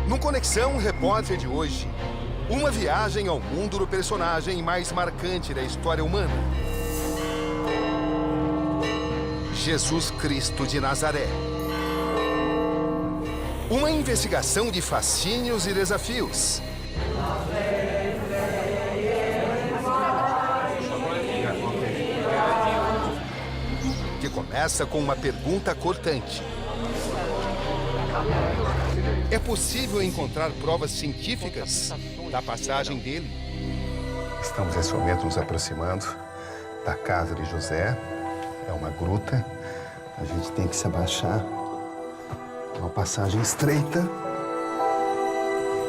No Conexão Repórter de hoje, uma viagem ao mundo do personagem mais marcante da história humana. Jesus Cristo de Nazaré. Uma investigação de fascínios e desafios. Que começa com uma pergunta cortante. É possível encontrar provas científicas da passagem dele? Estamos nesse momento nos aproximando da casa de José. É uma gruta. A gente tem que se abaixar. É uma passagem estreita.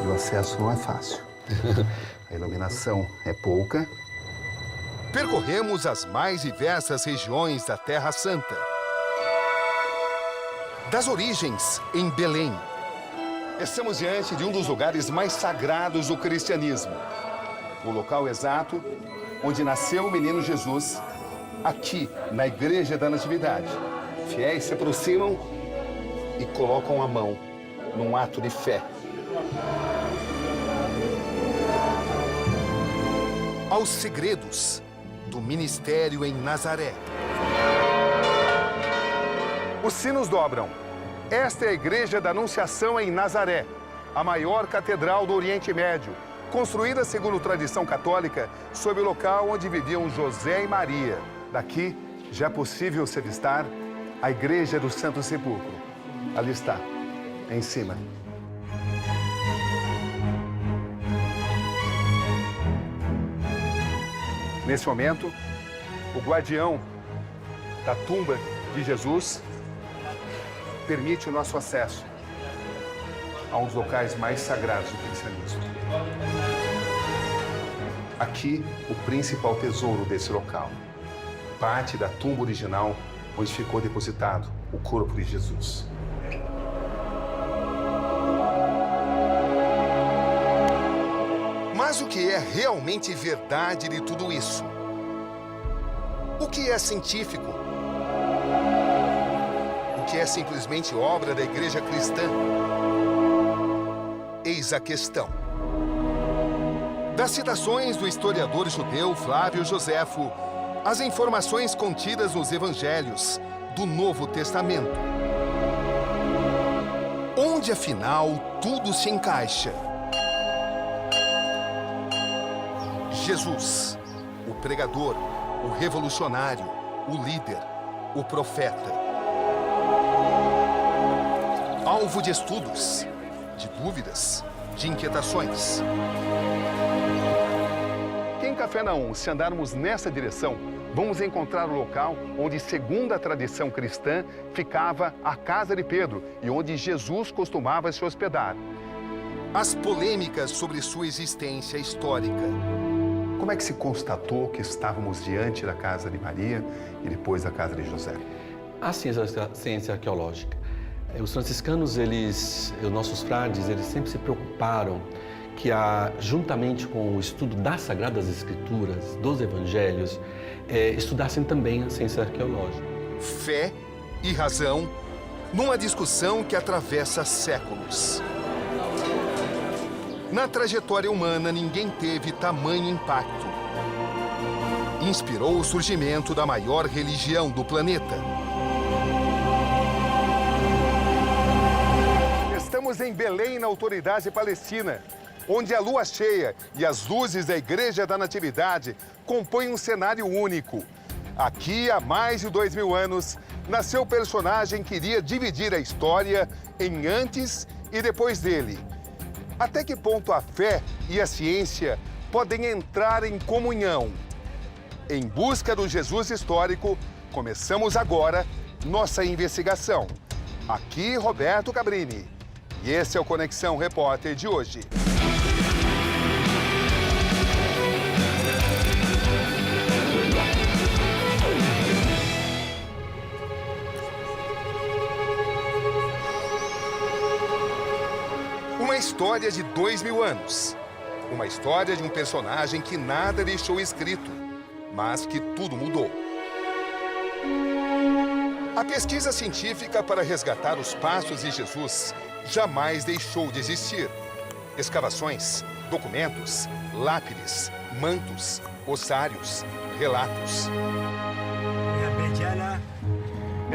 E o acesso não é fácil. A iluminação é pouca. Percorremos as mais diversas regiões da Terra Santa. Das origens em Belém. Estamos diante de um dos lugares mais sagrados do cristianismo. O local exato onde nasceu o menino Jesus, aqui na Igreja da Natividade. Fiéis se aproximam e colocam a mão num ato de fé. Aos segredos do ministério em Nazaré. Os sinos dobram. Esta é a Igreja da Anunciação em Nazaré, a maior catedral do Oriente Médio, construída segundo tradição católica sob o local onde viviam José e Maria. Daqui já é possível se avistar a Igreja do Santo Sepulcro. Ali está, em cima. Nesse momento, o guardião da tumba de Jesus permite o nosso acesso a um dos locais mais sagrados do cristianismo. Aqui, o principal tesouro desse local. Parte da tumba original onde ficou depositado o corpo de Jesus. Mas o que é realmente verdade de tudo isso? O que é científico? O que é simplesmente obra da igreja cristã? Eis a questão. Das citações do historiador judeu Flávio Joséfo, as informações contidas nos evangelhos do Novo Testamento. Onde, afinal, tudo se encaixa? Jesus, o pregador, o revolucionário, o líder, o profeta. Alvo de estudos, de dúvidas, de inquietações. Em Cafarnaum, se andarmos nessa direção, vamos encontrar o local onde, segundo a tradição cristã, ficava a casa de Pedro e onde Jesus costumava se hospedar. As polêmicas sobre sua existência histórica. Como é que se constatou que estávamos diante da casa de Maria e depois da casa de José? A ciência arqueológica. Os franciscanos, os nossos frades, eles sempre se preocuparam que, juntamente com o estudo das Sagradas Escrituras, dos Evangelhos, estudassem também a ciência arqueológica. Fé e razão numa discussão que atravessa séculos. Na trajetória humana, ninguém teve tamanho impacto. Inspirou o surgimento da maior religião do planeta. Estamos em Belém, na Autoridade Palestina, onde a lua cheia e as luzes da Igreja da Natividade compõem um cenário único. Aqui, há mais de 2000 anos, nasceu o personagem que iria dividir a história em antes e depois dele. Até que ponto a fé e a ciência podem entrar em comunhão? Em busca do Jesus histórico, começamos agora nossa investigação. Aqui, Roberto Cabrini. E esse é o Conexão Repórter de hoje. Uma história de 2000 anos. Uma história de um personagem que nada deixou escrito, mas que tudo mudou. A pesquisa científica para resgatar os passos de Jesus jamais deixou de existir. Escavações, documentos, lápides, mantos, ossários, relatos.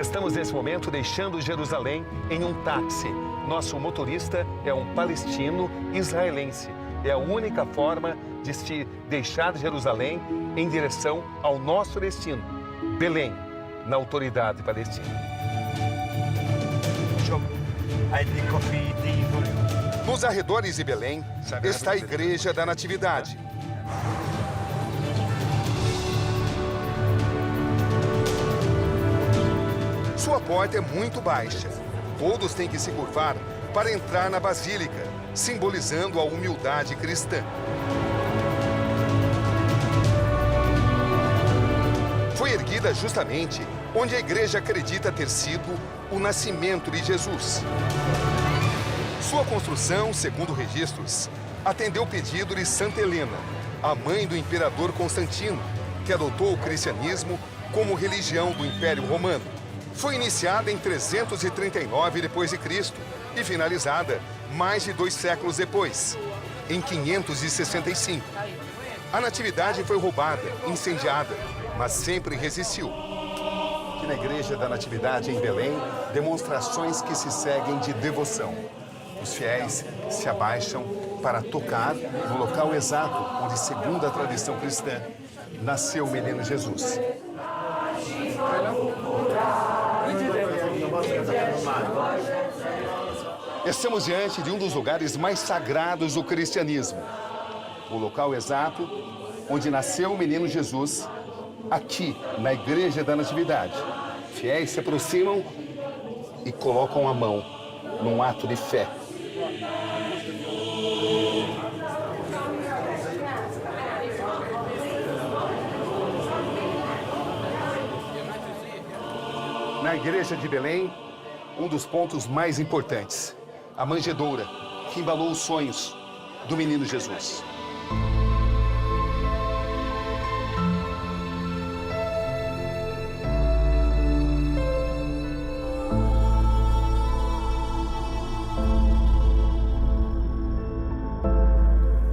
Estamos nesse momento deixando Jerusalém em um táxi. Nosso motorista é um palestino israelense. É a única forma de se deixar Jerusalém em direção ao nosso destino, Belém, na autoridade palestina. Nos arredores de Belém está a Igreja da Natividade. Sua porta é muito baixa. Todos têm que se curvar para entrar na basílica, simbolizando a humildade cristã. Foi erguida justamente onde a igreja acredita ter sido o nascimento de Jesus. Sua construção, segundo registros, atendeu o pedido de Santa Helena, a mãe do imperador Constantino, que adotou o cristianismo como religião do Império Romano. Foi iniciada em 339 d.C. e finalizada mais de 2 séculos depois, em 565. A Natividade foi roubada, incendiada, mas sempre resistiu. Aqui na Igreja da Natividade, em Belém, demonstrações que se seguem de devoção. Os fiéis se abaixam para tocar no local exato onde, segundo a tradição cristã, nasceu o menino Jesus. Estamos diante de um dos lugares mais sagrados do cristianismo. O local exato onde nasceu o menino Jesus, aqui na Igreja da Natividade. Fiéis se aproximam e colocam a mão num ato de fé. Na Igreja de Belém, um dos pontos mais importantes, a manjedoura, que embalou os sonhos do menino Jesus.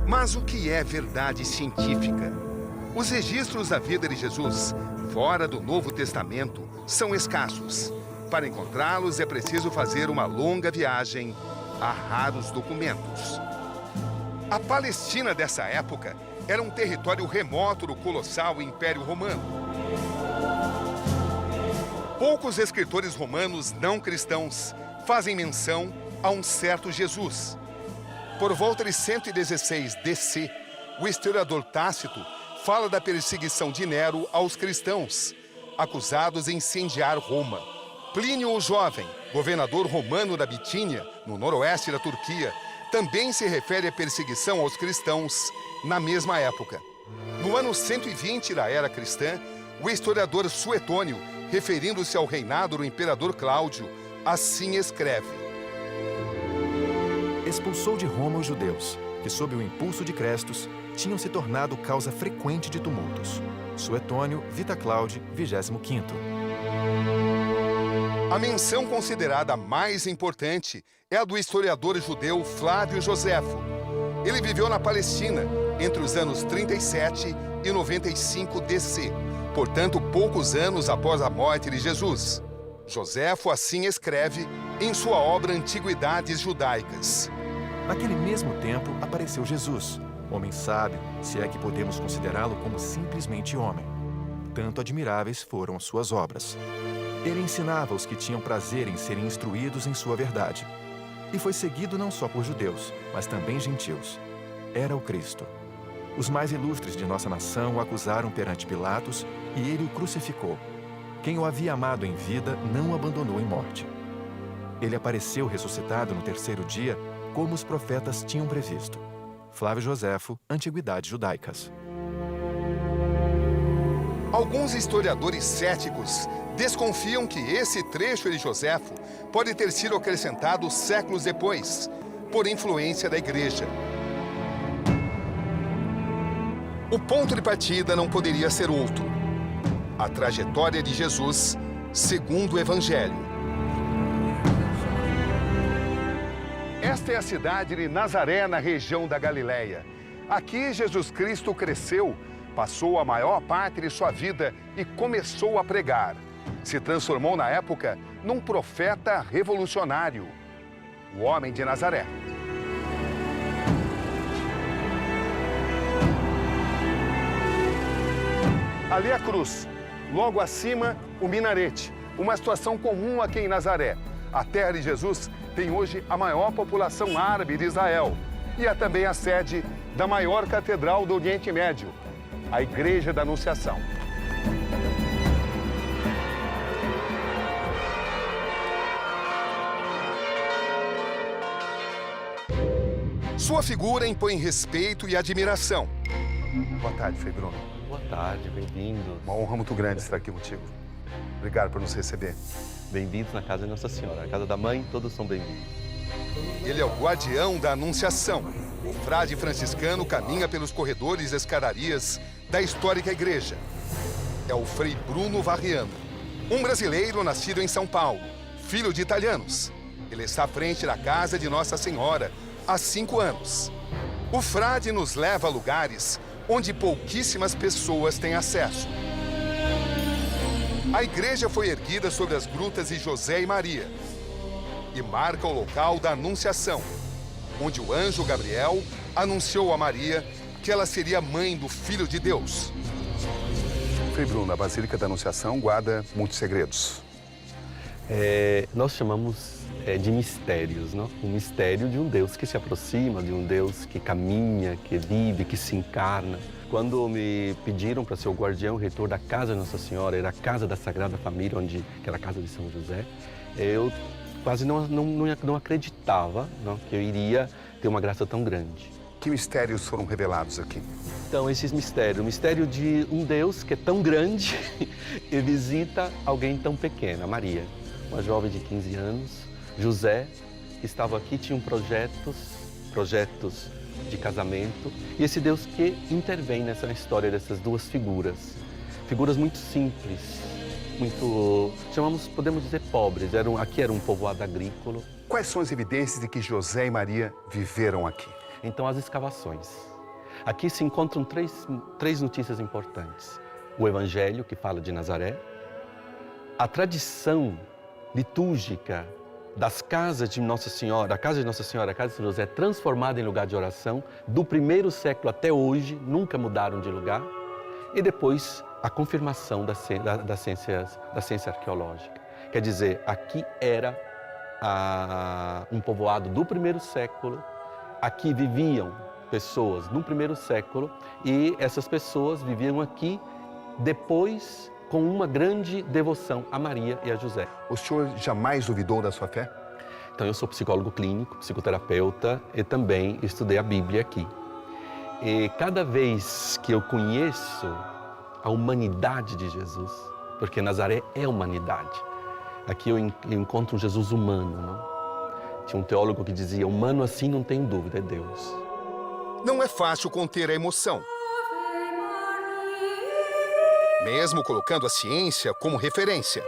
Mas o que é verdade científica? Os registros da vida de Jesus, fora do Novo Testamento, são escassos. Para encontrá-los é preciso fazer uma longa viagem a raros documentos. A Palestina dessa época era um território remoto do colossal Império Romano. Poucos escritores romanos não cristãos fazem menção a um certo Jesus. Por volta de 116 DC, o historiador Tácito fala da perseguição de Nero aos cristãos, acusados de incendiar Roma. Plínio o Jovem, governador romano da Bitínia, no noroeste da Turquia, também se refere à perseguição aos cristãos na mesma época. No ano 120 da era cristã, o historiador Suetônio, referindo-se ao reinado do imperador Cláudio, assim escreve: expulsou de Roma os judeus, que sob o impulso de Crestus tinham se tornado causa frequente de tumultos. Suetônio, Vita Claudi, 25º. A menção considerada mais importante é a do historiador judeu Flávio Joséfo. Ele viveu na Palestina entre os anos 37 e 95 DC, portanto, poucos anos após a morte de Jesus. Joséfo assim escreve em sua obra Antiguidades Judaicas. Naquele mesmo tempo apareceu Jesus, homem sábio, se é que podemos considerá-lo como simplesmente homem. Tanto admiráveis foram suas obras. Ele ensinava os que tinham prazer em serem instruídos em sua verdade. E foi seguido não só por judeus, mas também gentios. Era o Cristo. Os mais ilustres de nossa nação o acusaram perante Pilatos e ele o crucificou. Quem o havia amado em vida não o abandonou em morte. Ele apareceu ressuscitado no 3º dia, como os profetas tinham previsto. Flávio Joséfo, Antiguidades Judaicas. Alguns historiadores céticos desconfiam que esse trecho de Joséfo pode ter sido acrescentado séculos depois, por influência da Igreja. O ponto de partida não poderia ser outro: a trajetória de Jesus segundo o Evangelho. Esta é a cidade de Nazaré, na região da Galileia. Aqui Jesus Cristo cresceu, passou a maior parte de sua vida e começou a pregar. Se transformou na época num profeta revolucionário, o homem de Nazaré. Ali a cruz, logo acima o minarete, uma situação comum aqui em Nazaré. A terra de Jesus tem hoje a maior população árabe de Israel e é também a sede da maior catedral do Oriente Médio, a Igreja da Anunciação. Sua figura impõe respeito e admiração. Boa tarde, Frei Bruno. Boa tarde, bem-vindos. Uma honra muito grande estar aqui contigo. Obrigado por nos receber. Bem-vindos na casa de Nossa Senhora. A casa da mãe, todos são bem-vindos. Ele é o guardião da Anunciação. O frade franciscano caminha pelos corredores e escadarias da histórica igreja. É o Frei Bruno Varriano, um brasileiro nascido em São Paulo, filho de italianos. Ele está à frente da casa de Nossa Senhora há 5 anos. O frade nos leva a lugares onde pouquíssimas pessoas têm acesso. A igreja foi erguida sobre as grutas de José e Maria e marca o local da Anunciação, onde o anjo Gabriel anunciou a Maria que ela seria mãe do Filho de Deus. Frei Bruno, a Basílica da Anunciação guarda muitos segredos. Nós chamamos de mistérios, não? O mistério de um Deus que se aproxima, de um Deus que caminha, que vive, que se encarna. Quando me pediram para ser o guardião, o reitor da Casa de Nossa Senhora, era a Casa da Sagrada Família, que era a Casa de São José, eu quase não acreditava, não, que eu iria ter uma graça tão grande. Que mistérios foram revelados aqui? Então, esses mistérios, o mistério de um Deus que é tão grande e visita alguém tão pequena, Maria, uma jovem de 15 anos, José, que estava aqui, tinha projetos de casamento, e esse Deus que intervém nessa história dessas duas figuras muito simples, podemos dizer pobres, aqui era um povoado agrícola. Quais são as evidências de que José e Maria viveram aqui? Então, as escavações. Aqui se encontram três notícias importantes. O Evangelho, que fala de Nazaré, a tradição litúrgica das casas de Nossa Senhora, a casa de Nossa Senhora, a casa de São José, transformada em lugar de oração, do primeiro século até hoje, nunca mudaram de lugar. E depois, a confirmação da ciência arqueológica. Quer dizer, aqui era um povoado do primeiro século, aqui viviam pessoas no primeiro século e essas pessoas viviam aqui depois com uma grande devoção a Maria e a José. O senhor jamais duvidou da sua fé? Então, eu sou psicólogo clínico, psicoterapeuta e também estudei a Bíblia aqui. E cada vez que eu conheço a humanidade de Jesus, porque Nazaré é humanidade, aqui eu encontro um Jesus humano, não? Tinha um teólogo que dizia, humano assim não tem dúvida, é Deus. Não é fácil conter a emoção. Mesmo colocando a ciência como referência.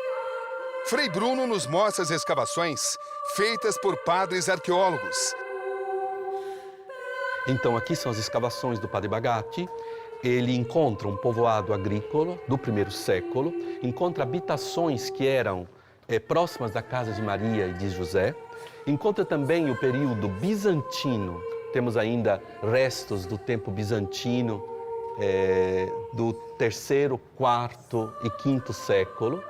Frei Bruno nos mostra as escavações feitas por padres arqueólogos. Então, aqui são as escavações do Padre Bagatti. Ele encontra um povoado agrícola do primeiro século, encontra habitações que eram próximas da casa de Maria e de José, encontra também o período bizantino. Temos ainda restos do tempo bizantino, do terceiro, quarto e quinto século.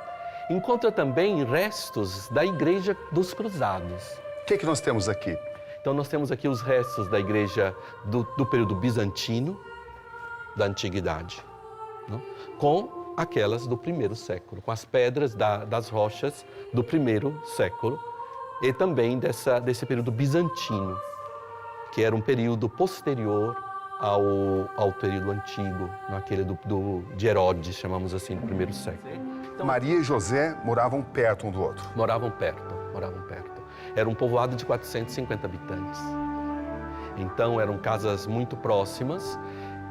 Encontra também restos da Igreja dos Cruzados. O que nós temos aqui? Então, nós temos aqui os restos da igreja do período bizantino, da Antiguidade, não? Com aquelas do primeiro século, com as pedras das rochas do primeiro século e também desse período bizantino, que era um período posterior ao período antigo, aquele de Herodes, chamamos assim, do primeiro século. Então, Maria e José moravam perto um do outro. Moravam perto. Era um povoado de 450 habitantes. Então, eram casas muito próximas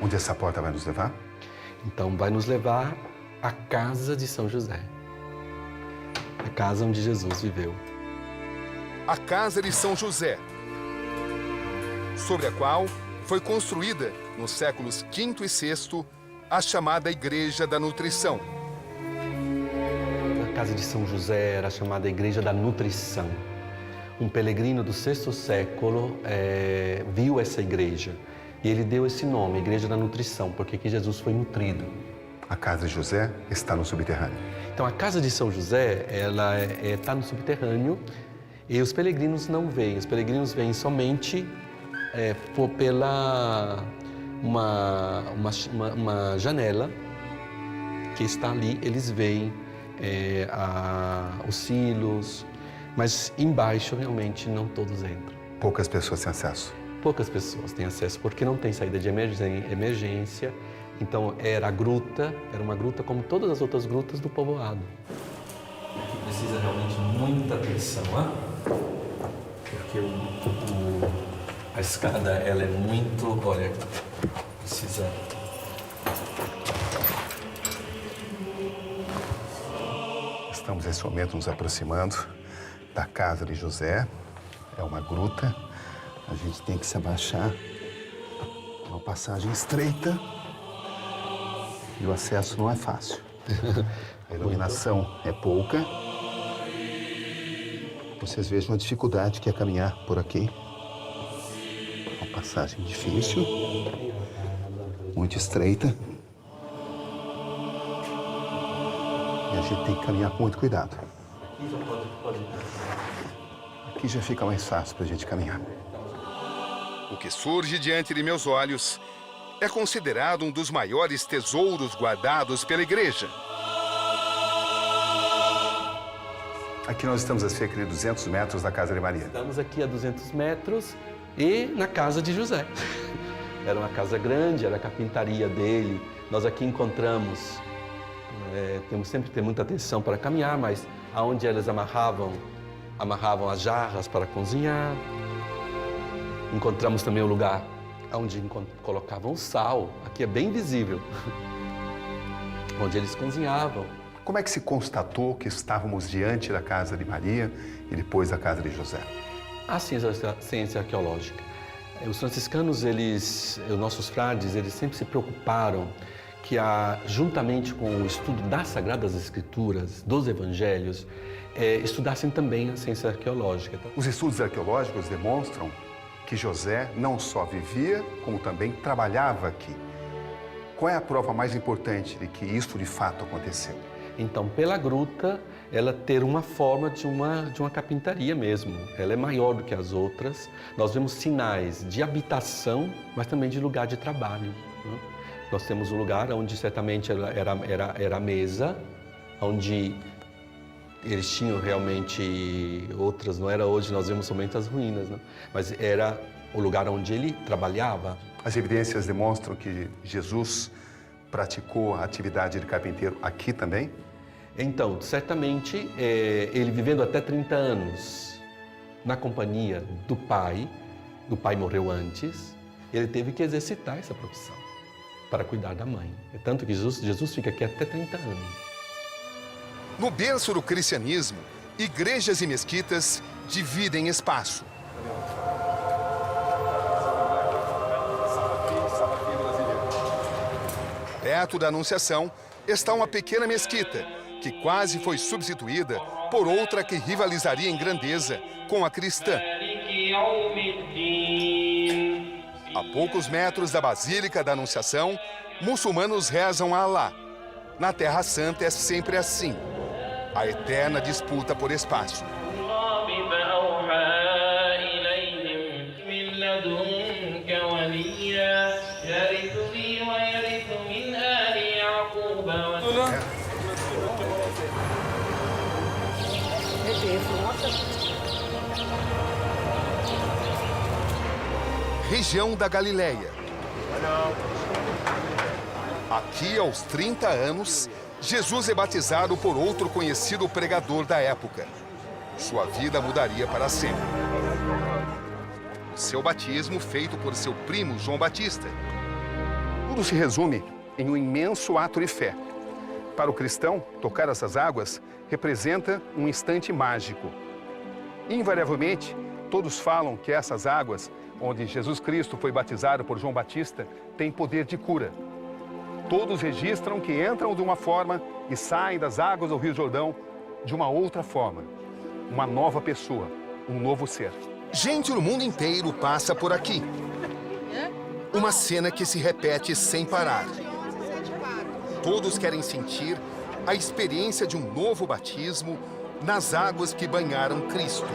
Onde essa porta vai nos levar? Então vai nos levar à casa de São José. A casa onde Jesus viveu. A casa de São José, sobre a qual foi construída, nos séculos V e VI, a chamada Igreja da Nutrição. A casa de São José era chamada Igreja da Nutrição. Um peregrino do VI século viu essa igreja e ele deu esse nome, Igreja da Nutrição, porque aqui Jesus foi nutrido. A casa de José está no subterrâneo. Então a casa de São José, ela está no subterrâneo e os peregrinos não veem. Os peregrinos veem somente pela uma janela que está ali. Eles veem os silos, mas embaixo realmente não todos entram. Poucas pessoas têm acesso. Poucas pessoas têm acesso porque não tem saída de emergência. Então era uma gruta como todas as outras grutas do povoado. Aqui precisa realmente muita atenção, porque a escada ela é muito, olha, precisa. Estamos nesse momento nos aproximando da casa de José. É uma gruta. A gente tem que se abaixar. É uma passagem estreita. E o acesso não é fácil. A iluminação é pouca. Vocês vejam a dificuldade que é caminhar por aqui. Uma passagem difícil, muito estreita. E a gente tem que caminhar com muito cuidado. Aqui já fica mais fácil para a gente caminhar. O que surge diante de meus olhos é considerado um dos maiores tesouros guardados pela igreja. Aqui nós estamos a cerca de 200 metros da casa de Maria. Estamos aqui a 200 metros e na casa de José. Era uma casa grande, era a carpintaria dele. Nós aqui encontramos, temos sempre que ter muita atenção para caminhar, mas aonde eles amarravam as jarras para cozinhar. Encontramos também o lugar onde colocavam sal. Aqui é bem visível. Onde eles cozinhavam. Como é que se constatou que estávamos diante da casa de Maria e depois da casa de José? A ciência arqueológica. Os franciscanos, os nossos frades, eles sempre se preocuparam que, juntamente com o estudo das Sagradas Escrituras, dos Evangelhos, estudassem também a ciência arqueológica. Os estudos arqueológicos demonstram que José não só vivia, como também trabalhava aqui. Qual é a prova mais importante de que isso de fato aconteceu? Então, pela gruta, ela ter uma forma de uma carpintaria mesmo. Ela é maior do que as outras. Nós vemos sinais de habitação, mas também de lugar de trabalho, né? Nós temos um lugar onde certamente era a mesa, onde eles tinham realmente outras, não era hoje, nós vemos somente as ruínas, né? Mas era o lugar onde ele trabalhava. As evidências demonstram que Jesus praticou a atividade de carpinteiro aqui também? Então, certamente, ele vivendo até 30 anos na companhia do pai morreu antes, ele teve que exercitar essa profissão para cuidar da mãe. É tanto que Jesus fica aqui até 30 anos. No berço do cristianismo, igrejas e mesquitas dividem espaço. Perto da Anunciação está uma pequena mesquita, que quase foi substituída por outra que rivalizaria em grandeza com a cristã. A poucos metros da Basílica da Anunciação, muçulmanos rezam a Alá. Na Terra Santa é sempre assim. A eterna disputa por espaço. Região da Galileia. Aqui, aos 30 anos, Jesus é batizado por outro conhecido pregador da época. Sua vida mudaria para sempre. Seu batismo feito por seu primo João Batista. Tudo se resume em um imenso ato de fé. Para o cristão, tocar essas águas representa um instante mágico. Invariavelmente, todos falam que essas águas, onde Jesus Cristo foi batizado por João Batista, têm poder de cura. Todos registram que entram de uma forma e saem das águas do Rio Jordão de uma outra forma. Uma nova pessoa, um novo ser. Gente do mundo inteiro passa por aqui. Uma cena que se repete sem parar. Todos querem sentir a experiência de um novo batismo nas águas que banharam Cristo.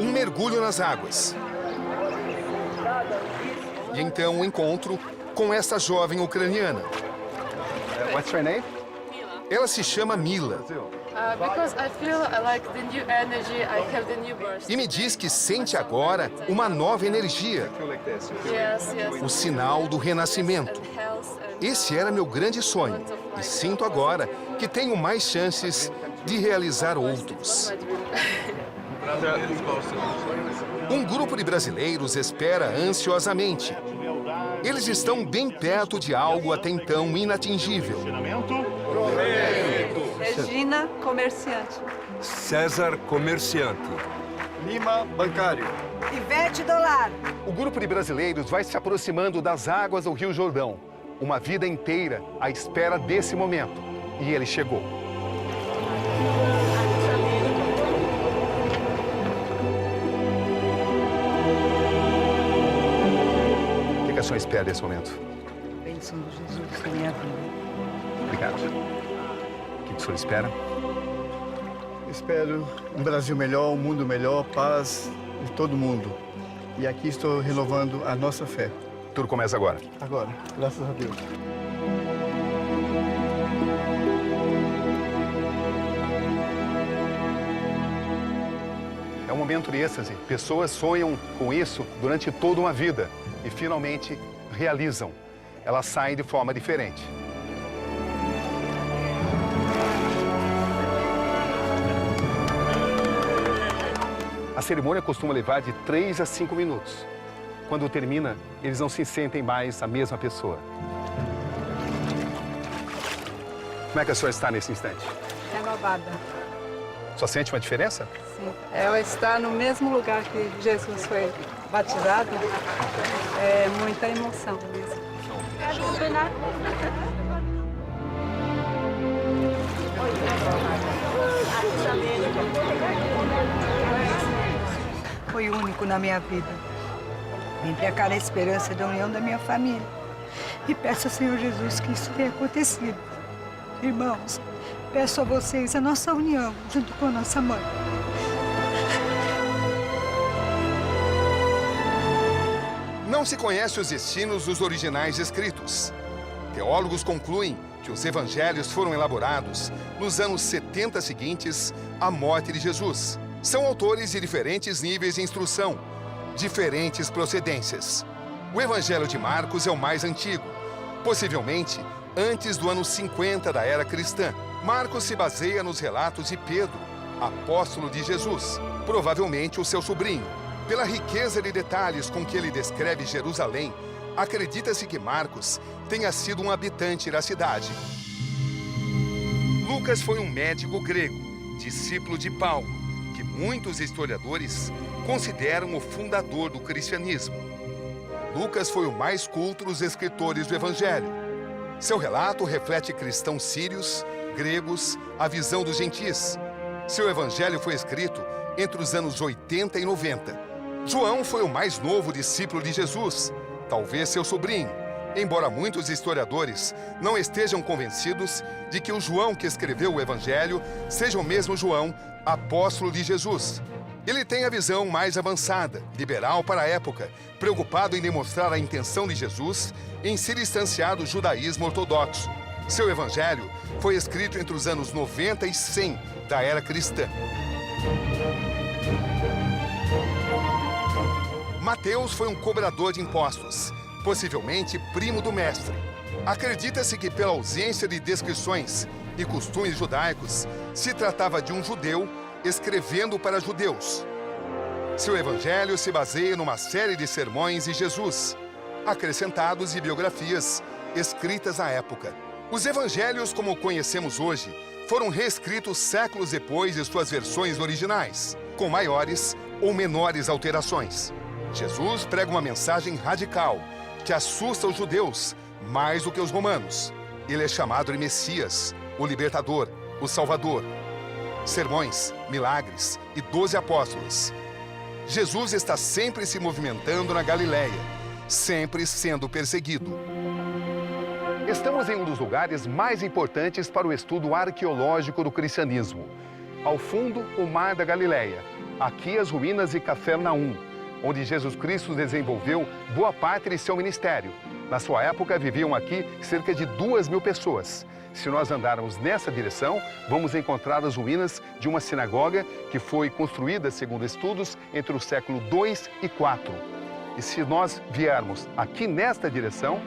Um mergulho nas águas. E então um encontro com essa jovem ucraniana. What's your name? Ela se chama Mila. Because I feel like the new energy, I have the new burst. E me diz que sente agora uma nova energia, Yes, yes. o sinal do renascimento. And health and Esse era meu grande sonho e sinto agora que tenho mais chances de realizar outros. my dream. Um grupo de brasileiros espera ansiosamente. Eles estão bem perto de algo até então inatingível. Regina, comerciante. César, comerciante. Lima, bancário. Ivete Dolar. O grupo de brasileiros vai se aproximando das águas do Rio Jordão. Uma vida inteira à espera desse momento. E ele chegou. O que a senhora espera desse momento? Bênção de Jesus na minha vida. Obrigado. O que a senhora espera? Espero um Brasil melhor, um mundo melhor, paz de todo mundo. E aqui estou renovando a nossa fé. Tudo começa agora. Agora, graças a Deus. É um momento de êxtase. Pessoas sonham com isso durante toda uma vida e finalmente realizam. Elas saem de forma diferente. A cerimônia costuma levar de 3 a 5 minutos. Quando termina, eles não se sentem mais a mesma pessoa. Como é que a senhora está nesse instante? Renovada. Só sente uma diferença? Sim. Ela está no mesmo lugar que Jesus foi batizado. É muita emoção mesmo. Foi único na minha vida. Vim pra cá na esperança da união da minha família. E peço ao Senhor Jesus que isso tenha acontecido. Irmãos, peço a vocês a nossa união junto com a nossa mãe. Não se conhece os destinos dos originais escritos. Teólogos concluem que os evangelhos foram elaborados nos anos 70 seguintes à morte de Jesus. São autores de diferentes níveis de instrução, diferentes procedências. O Evangelho de Marcos é o mais antigo, possivelmente antes do ano 50 da era cristã. Marcos se baseia nos relatos de Pedro, apóstolo de Jesus, provavelmente o seu sobrinho. Pela riqueza de detalhes com que ele descreve Jerusalém, acredita-se que Marcos tenha sido um habitante da cidade. Lucas foi um médico grego, discípulo de Paulo, que muitos historiadores consideram o fundador do cristianismo. Lucas foi o mais culto dos escritores do Evangelho. Seu relato reflete cristãos sírios, gregos, a visão dos gentis. Seu Evangelho foi escrito entre os anos 80 e 90. João foi o mais novo discípulo de Jesus, talvez seu sobrinho, embora muitos historiadores não estejam convencidos de que o João que escreveu o Evangelho seja o mesmo João, apóstolo de Jesus. Ele tem a visão mais avançada, liberal para a época, preocupado em demonstrar a intenção de Jesus em se distanciar do judaísmo ortodoxo. Seu evangelho foi escrito entre os anos 90 e 100 da era cristã. Mateus foi um cobrador de impostos, possivelmente primo do mestre. Acredita-se que, pela ausência de descrições e costumes judaicos, se tratava de um judeu escrevendo para judeus. Seu evangelho se baseia numa série de sermões de Jesus, acrescentados de biografias escritas à época. Os evangelhos, como conhecemos hoje, foram reescritos séculos depois de suas versões originais, com maiores ou menores alterações. Jesus prega uma mensagem radical que assusta os judeus mais do que os romanos. Ele é chamado de Messias, o Libertador, o Salvador. Sermões, milagres e 12 apóstolos. Jesus está sempre se movimentando na Galileia, sempre sendo perseguido. Estamos em um dos lugares mais importantes para o estudo arqueológico do cristianismo. Ao fundo, o Mar da Galileia. Aqui, as ruínas de Cafarnaum, onde Jesus Cristo desenvolveu boa parte de seu ministério. Na sua época, viviam aqui cerca de 2.000 pessoas. Se nós andarmos nessa direção, vamos encontrar as ruínas de uma sinagoga que foi construída, segundo estudos, entre o século II e IV. E se nós viermos aqui nesta direção,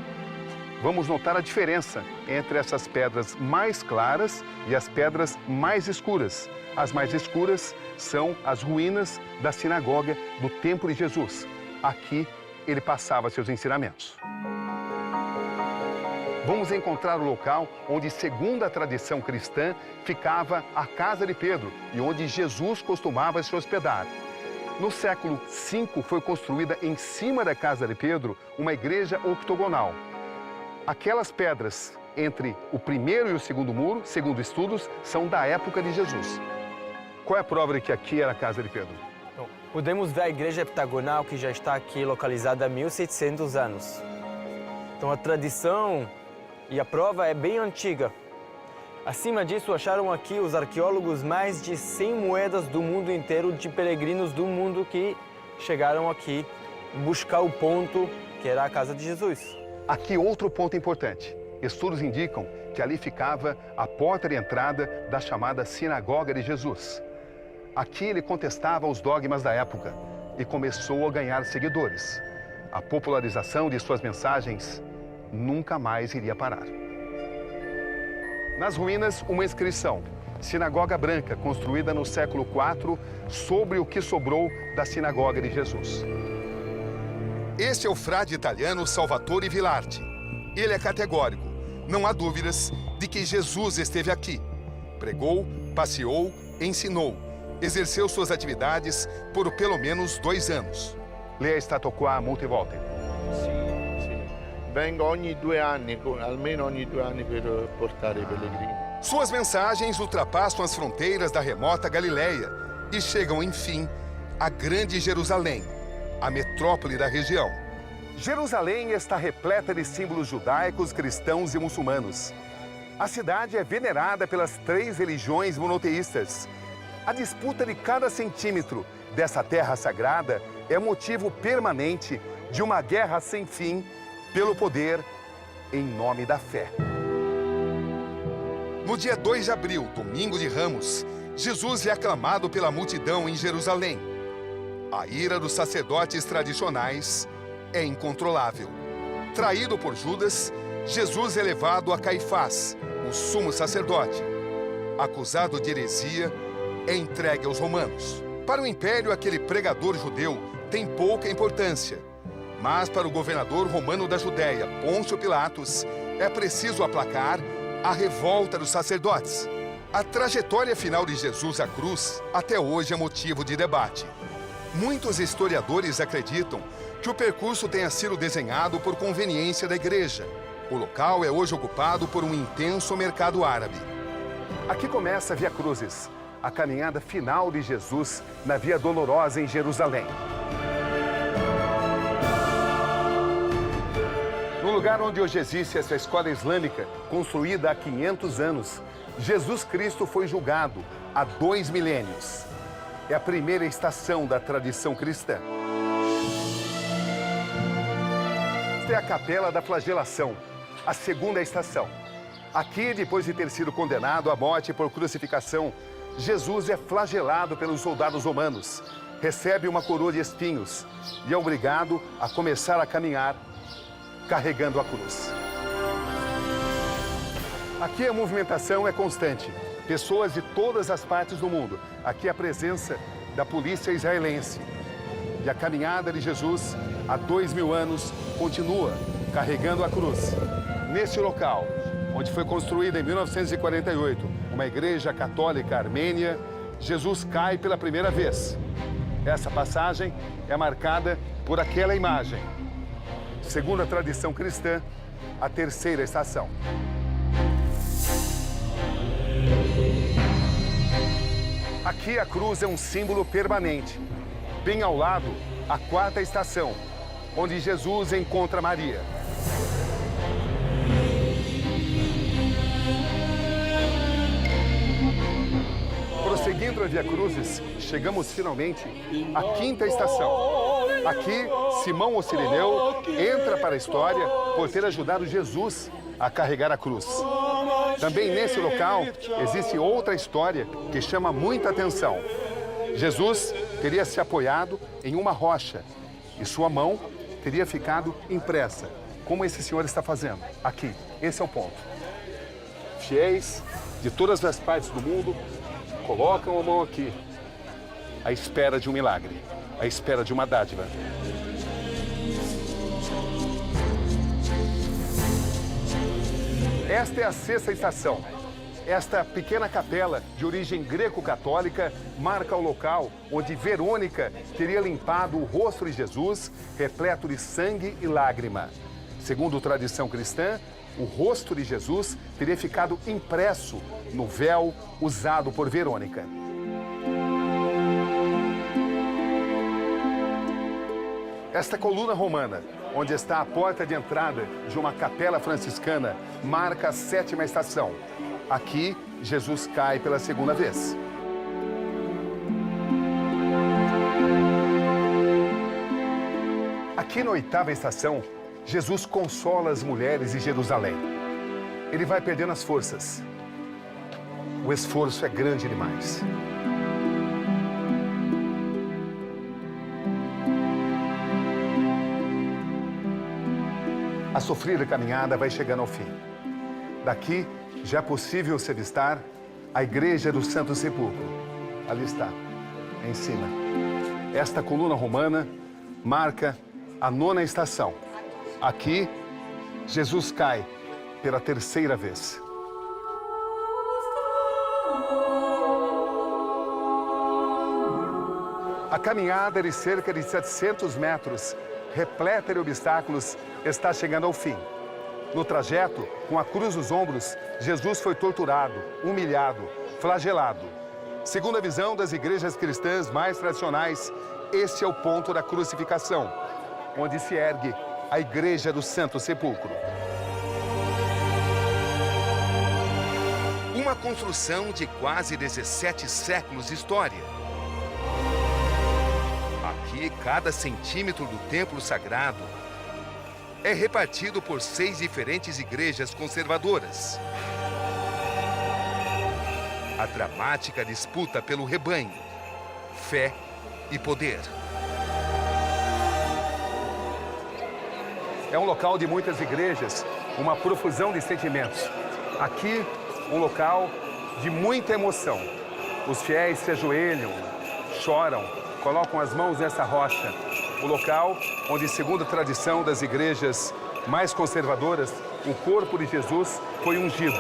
vamos notar a diferença entre essas pedras mais claras e as pedras mais escuras. As mais escuras são as ruínas da sinagoga do Templo de Jesus. Aqui ele passava seus ensinamentos. Vamos encontrar o local onde, segundo a tradição cristã, ficava a casa de Pedro e onde Jesus costumava se hospedar. No século V foi construída em cima da casa de Pedro uma igreja octogonal. Aquelas pedras entre o primeiro e o segundo muro, segundo estudos, são da época de Jesus. Qual é a prova de que aqui era a casa de Pedro? Bom, podemos ver a igreja heptagonal que já está aqui localizada há 1.700 anos. Então a tradição e a prova é bem antiga. Acima disso, acharam aqui os arqueólogos mais de 100 moedas do mundo inteiro de peregrinos do mundo que chegaram aqui buscar o ponto que era a casa de Jesus. Aqui outro ponto importante. Estudos indicam que ali ficava a porta de entrada da chamada Sinagoga de Jesus. Aqui ele contestava os dogmas da época e começou a ganhar seguidores. A popularização de suas mensagens nunca mais iria parar. Nas ruínas, uma inscrição. Sinagoga Branca, construída no século IV, sobre o que sobrou da Sinagoga de Jesus. Este é o frade italiano Salvatore Vilardi. Ele é categórico. Não há dúvidas de que Jesus esteve aqui. Pregou, passeou, ensinou. Exerceu suas atividades por pelo menos 2 anos. Lei a estátua qua molte volte. Vengo ogni 2 anni, almeno ogni 2 anni per portare i pellegrini. Suas mensagens ultrapassam as fronteiras da remota Galileia e chegam, enfim, à grande Jerusalém, a metrópole da região. Jerusalém está repleta de símbolos judaicos, cristãos e muçulmanos. A cidade é venerada pelas 3 religiões monoteístas. A disputa de cada centímetro dessa terra sagrada é motivo permanente de uma guerra sem fim pelo poder em nome da fé. No dia 2 de abril, domingo de Ramos, Jesus é aclamado pela multidão em Jerusalém. A ira dos sacerdotes tradicionais é incontrolável. Traído por Judas, Jesus é levado a Caifás, o sumo sacerdote. Acusado de heresia, é entregue aos romanos. Para o império, aquele pregador judeu tem pouca importância. Mas para o governador romano da Judéia, Pôncio Pilatos, é preciso aplacar a revolta dos sacerdotes. A trajetória final de Jesus à cruz até hoje é motivo de debate. Muitos historiadores acreditam que o percurso tenha sido desenhado por conveniência da igreja. O local é hoje ocupado por um intenso mercado árabe. Aqui começa a Via Crucis, a caminhada final de Jesus na Via Dolorosa em Jerusalém. No lugar onde hoje existe essa escola islâmica, construída há 500 anos, Jesus Cristo foi julgado há 2 milênios. É a primeira estação da tradição cristã. Esta é a Capela da Flagelação, a segunda estação. Aqui, depois de ter sido condenado à morte por crucificação, Jesus é flagelado pelos soldados romanos, recebe uma coroa de espinhos e é obrigado a começar a caminhar carregando a cruz. Aqui a movimentação é constante. Pessoas de todas as partes do mundo. Aqui a presença da polícia israelense. E a caminhada de Jesus, há 2000 anos, continua carregando a cruz. Neste local, onde foi construída em 1948 uma igreja católica armênia, Jesus cai pela primeira vez. Essa passagem é marcada por aquela imagem. Segundo a tradição cristã, a terceira estação. Aqui a cruz é um símbolo permanente. Bem ao lado, a quarta estação, onde Jesus encontra Maria. Prosseguindo a Via Crucis, chegamos finalmente à quinta estação. Aqui, Simão o Cirineu entra para a história por ter ajudado Jesus a carregar a cruz. Também nesse local existe outra história que chama muita atenção. Jesus teria se apoiado em uma rocha e sua mão teria ficado impressa, como esse senhor está fazendo aqui. Esse é o ponto. Fiéis de todas as partes do mundo colocam a mão aqui, à espera de um milagre, à espera de uma dádiva. Esta é a sexta estação. Esta pequena capela, de origem greco-católica, marca o local onde Verônica teria limpado o rosto de Jesus, repleto de sangue e lágrima. Segundo a tradição cristã, o rosto de Jesus teria ficado impresso no véu usado por Verônica. Esta coluna romana, onde está a porta de entrada de uma capela franciscana, marca a sétima estação. Aqui, Jesus cai pela segunda vez. Aqui na oitava estação, Jesus consola as mulheres de Jerusalém. Ele vai perdendo as forças. O esforço é grande demais. A sofrida caminhada vai chegando ao fim. Daqui, já é possível se avistar a Igreja do Santo Sepulcro. Ali está, em cima. Esta coluna romana marca a nona estação. Aqui, Jesus cai pela terceira vez. A caminhada de cerca de 700 metros, repleta de obstáculos, está chegando ao fim. No trajeto, com a cruz nos ombros, Jesus foi torturado, humilhado, flagelado. Segundo a visão das igrejas cristãs mais tradicionais, este é o ponto da crucificação, onde se ergue a Igreja do Santo Sepulcro. Uma construção de quase 17 séculos de história. Aqui, cada centímetro do templo sagrado é repartido por 6 diferentes igrejas conservadoras. A dramática disputa pelo rebanho, fé e poder. É um local de muitas igrejas, uma profusão de sentimentos. Aqui, um local de muita emoção. Os fiéis se ajoelham, choram, colocam as mãos nessa rocha. O local onde, segundo a tradição das igrejas mais conservadoras, o corpo de Jesus foi ungido.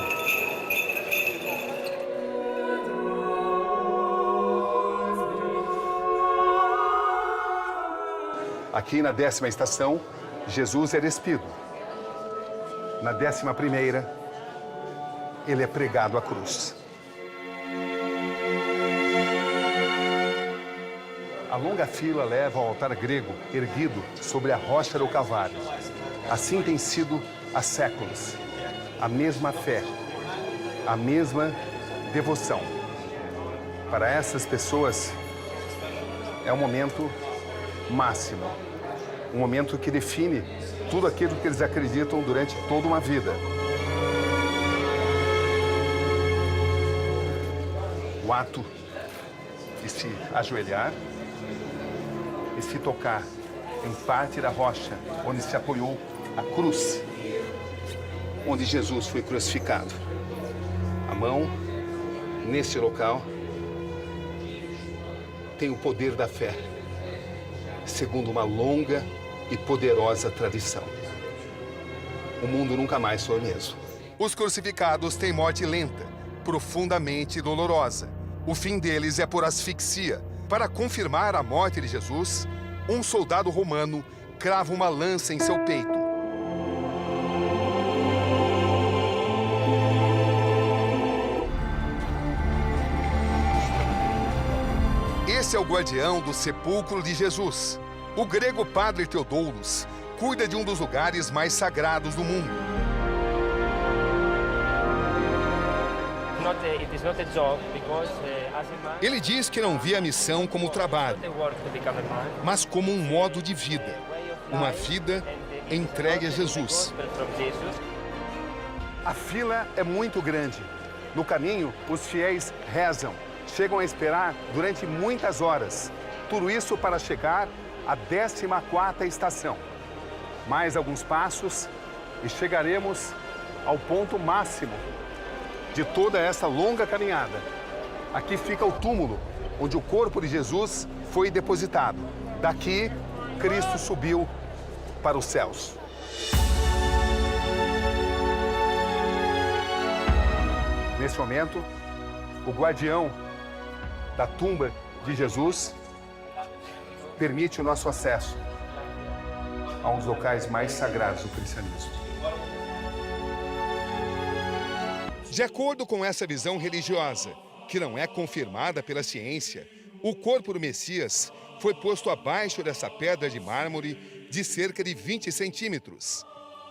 Aqui na 10ª estação, Jesus é despido. Na 11ª, ele é pregado à cruz. A longa fila leva ao altar grego, erguido sobre a rocha do Calvário. Assim tem sido há séculos. A mesma fé, a mesma devoção. Para essas pessoas, é um momento máximo. Um momento que define tudo aquilo que eles acreditam durante toda uma vida. O ato de se ajoelhar e se tocar em parte da rocha onde se apoiou a cruz, onde Jesus foi crucificado. A mão, nesse local, tem o poder da fé. segundo uma longa e poderosa tradição. O mundo nunca mais foi o mesmo. Os crucificados têm morte lenta, profundamente dolorosa. O fim deles é por asfixia. Para confirmar a morte de Jesus, um soldado romano crava uma lança em seu peito. Esse é o guardião do sepulcro de Jesus. O grego Padre Teodoulos cuida de um dos lugares mais sagrados do mundo. Ele diz que não vê a missão como trabalho, mas como um modo de vida. Uma vida entregue a Jesus. A fila é muito grande. No caminho, os fiéis rezam. Chegam a esperar durante muitas horas. Tudo isso para chegar à 14ª estação. Mais alguns passos e chegaremos ao ponto máximo de toda essa longa caminhada. Aqui fica o túmulo, onde o corpo de Jesus foi depositado. Daqui, Cristo subiu para os céus. Nesse momento, o guardião da tumba de Jesus permite o nosso acesso a um dos locais mais sagrados do cristianismo. De acordo com essa visão religiosa, que não é confirmada pela ciência, o corpo do Messias foi posto abaixo dessa pedra de mármore de cerca de 20 centímetros.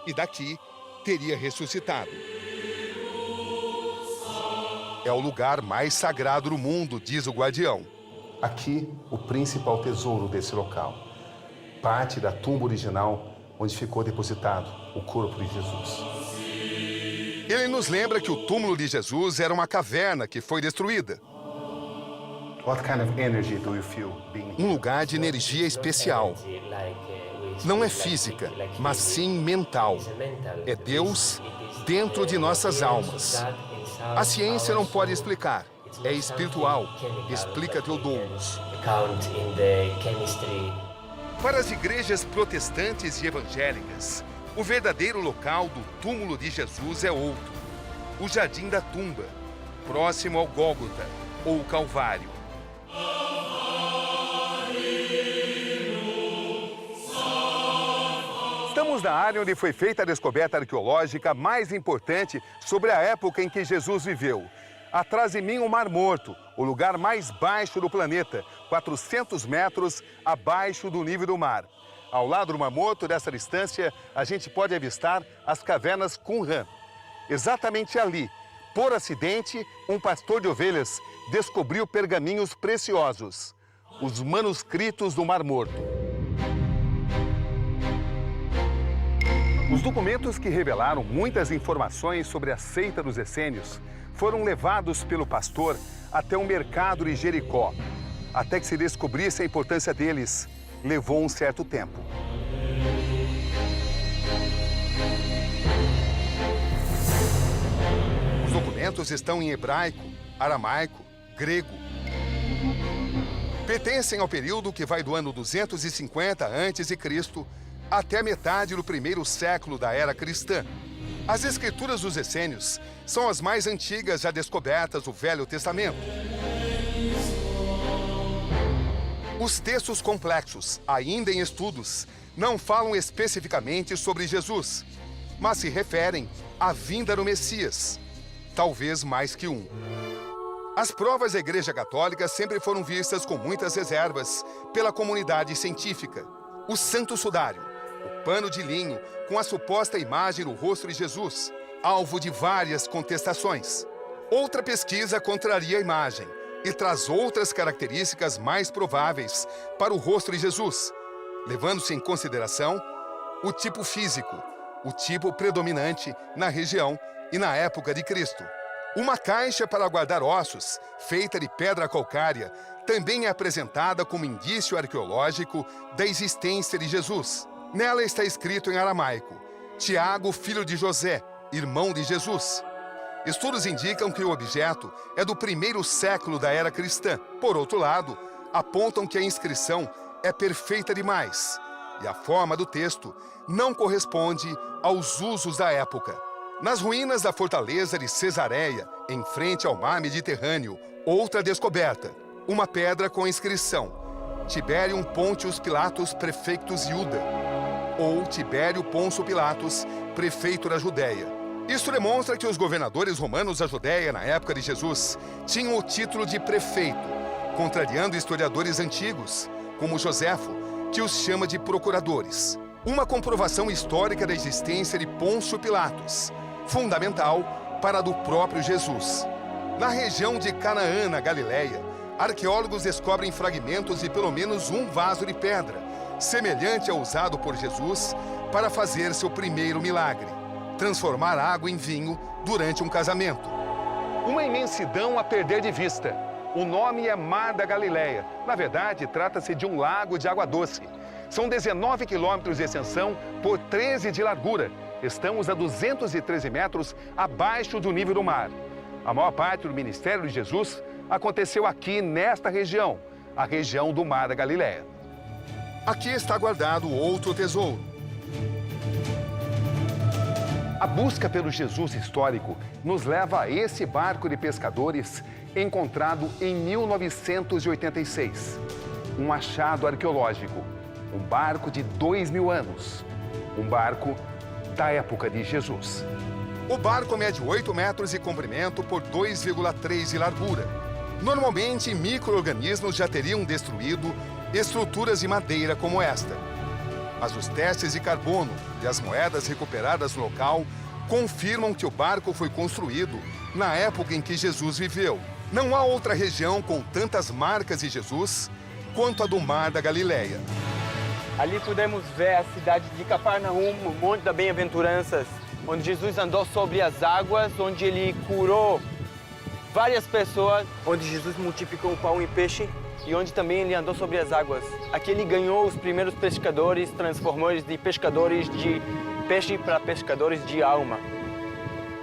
E daqui teria ressuscitado. É o lugar mais sagrado do mundo, diz o guardião. Aqui, o principal tesouro desse local. Parte da tumba original onde ficou depositado o corpo de Jesus. Ele nos lembra que o túmulo de Jesus era uma caverna que foi destruída. What kind of energy do you feel being here? Um lugar de energia especial. Não é física, mas sim mental. É Deus dentro de nossas almas. A ciência não pode explicar. É espiritual, explica Teodoulos. Para as igrejas protestantes e evangélicas, o verdadeiro local do túmulo de Jesus é outro. O Jardim da Tumba, próximo ao Gólgota, ou Calvário. Estamos na área onde foi feita a descoberta arqueológica mais importante sobre a época em que Jesus viveu. Atrás de mim, o Mar Morto, o lugar mais baixo do planeta, 400 metros abaixo do nível do mar. Ao lado do Mar Morto, dessa distância, a gente pode avistar as cavernas Qumran. Exatamente ali, por acidente, um pastor de ovelhas descobriu pergaminhos preciosos, os manuscritos do Mar Morto. Os documentos que revelaram muitas informações sobre a seita dos essênios foram levados pelo pastor até o mercado de Jericó. Até que se descobrisse a importância deles, levou um certo tempo. Os documentos estão em hebraico, aramaico, grego. Pertencem ao período que vai do ano 250 a.C. até metade do primeiro século da era cristã. As escrituras dos essênios são as mais antigas já descobertas do Velho Testamento. Os textos complexos, ainda em estudos, não falam especificamente sobre Jesus, mas se referem à vinda do Messias, talvez mais que um. As provas da Igreja Católica sempre foram vistas com muitas reservas pela comunidade científica. O Santo Sudário, o pano de linho com a suposta imagem do rosto de Jesus, alvo de várias contestações. Outra pesquisa contraria a imagem e traz outras características mais prováveis para o rosto de Jesus, levando-se em consideração o tipo físico, o tipo predominante na região e na época de Cristo. Uma caixa para guardar ossos, feita de pedra calcária, também é apresentada como indício arqueológico da existência de Jesus. Nela está escrito em aramaico: Tiago, filho de José, irmão de Jesus. Estudos indicam que o objeto é do primeiro século da era cristã. Por outro lado, apontam que a inscrição é perfeita demais e a forma do texto não corresponde aos usos da época. Nas ruínas da fortaleza de Cesareia, em frente ao mar Mediterrâneo, outra descoberta, uma pedra com a inscrição Tiberium Pontius Pilatus Prefectus Iuda, ou Tibério Pôncio Pilatos, prefeito da Judéia. Isso demonstra que os governadores romanos da Judéia, na época de Jesus, tinham o título de prefeito, contrariando historiadores antigos, como Joséfo, que os chama de procuradores. Uma comprovação histórica da existência de Pôncio Pilatos, fundamental para a do próprio Jesus. Na região de Canaã, na Galileia, arqueólogos descobrem fragmentos de pelo menos um vaso de pedra, semelhante ao usado por Jesus para fazer seu primeiro milagre, transformar água em vinho durante um casamento. Uma imensidão a perder de vista. O nome é Mar da Galileia. Na verdade, trata-se de um lago de água doce. São 19 quilômetros de extensão por 13 de largura. Estamos a 213 metros abaixo do nível do mar. A maior parte do ministério de Jesus aconteceu aqui nesta região, a região do Mar da Galileia. Aqui está guardado outro tesouro. A busca pelo Jesus histórico nos leva a esse barco de pescadores encontrado em 1986. Um achado arqueológico. Um barco de 2000 anos. Um barco da época de Jesus. O barco mede 8 metros de comprimento por 2,3 de largura. Normalmente, micro-organismos já teriam destruído estruturas de madeira como esta. Mas os testes de carbono e as moedas recuperadas no local confirmam que o barco foi construído na época em que Jesus viveu. Não há outra região com tantas marcas de Jesus quanto a do Mar da Galileia. Ali podemos ver a cidade de Cafarnaum, o Monte das Bem-aventuranças, onde Jesus andou sobre as águas, onde ele curou várias pessoas, onde Jesus multiplicou o pão e peixe e onde também ele andou sobre as águas. Aqui ele ganhou os primeiros pescadores, transformou-os de pescadores de peixe para pescadores de alma.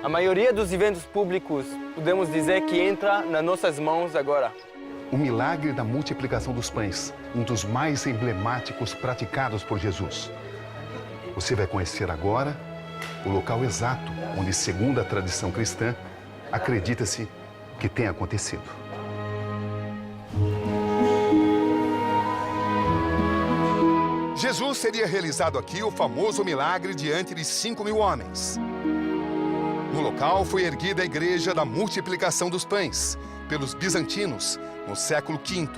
A maioria dos eventos públicos, podemos dizer que entra nas nossas mãos agora. O milagre da multiplicação dos pães, um dos mais emblemáticos praticados por Jesus. Você vai conhecer agora o local exato onde, segundo a tradição cristã, acredita-se que tenha acontecido. Jesus teria realizado aqui o famoso milagre diante de 5.000 homens. No local foi erguida a Igreja da Multiplicação dos Pães, pelos bizantinos, no século V,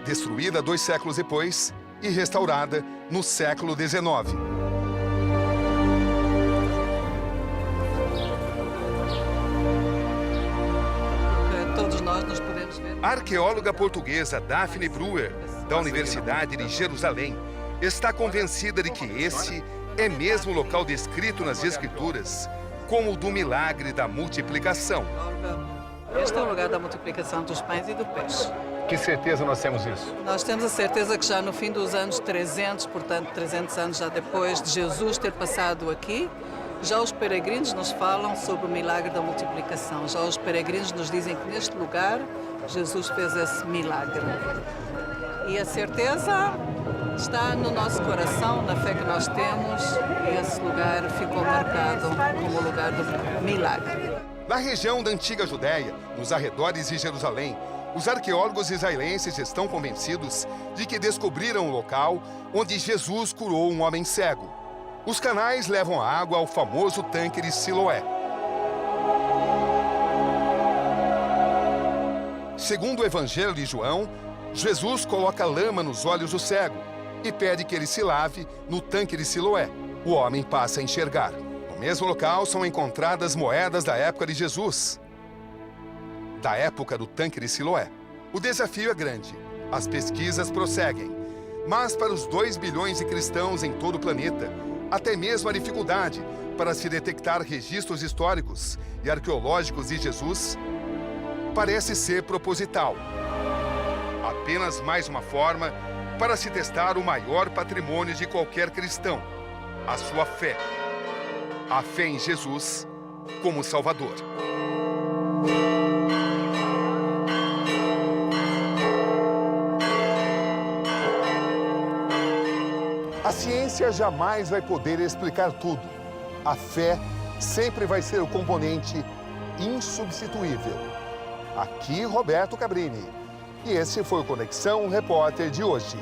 destruída 2 séculos depois e restaurada no século XIX. Todos nós nos podemos ver. A arqueóloga portuguesa Daphne Brewer, da Universidade de Jerusalém, está convencida de que este é mesmo o local descrito nas Escrituras como o do milagre da multiplicação. Este é o lugar da multiplicação dos pães e do peixe. Que certeza nós temos isso? Nós temos a certeza que já no fim dos anos 300, portanto 300 anos já depois de Jesus ter passado aqui, já os peregrinos nos falam sobre o milagre da multiplicação. Já os peregrinos nos dizem que neste lugar Jesus fez esse milagre. E a certeza está no nosso coração, na fé que nós temos, e esse lugar ficou marcado como o lugar do milagre. Na região da antiga Judéia, nos arredores de Jerusalém, os arqueólogos israelenses estão convencidos de que descobriram o local onde Jesus curou um homem cego. Os canais levam a água ao famoso tanque de Siloé. Segundo o Evangelho de João, Jesus coloca lama nos olhos do cego e pede que ele se lave no tanque de Siloé. O homem passa a enxergar. No mesmo local são encontradas moedas da época de Jesus, da época do tanque de Siloé. O desafio é grande. As pesquisas prosseguem. Mas para os 2 bilhões de cristãos em todo o planeta, até mesmo a dificuldade para se detectar registros históricos e arqueológicos de Jesus parece ser proposital. Apenas mais uma forma para se testar o maior patrimônio de qualquer cristão, a sua fé. A fé em Jesus como Salvador. ciência jamais vai poder explicar tudo. A fé sempre vai ser o componente insubstituível. Aqui, Roberto Cabrini. E esse foi o Conexão Repórter de hoje.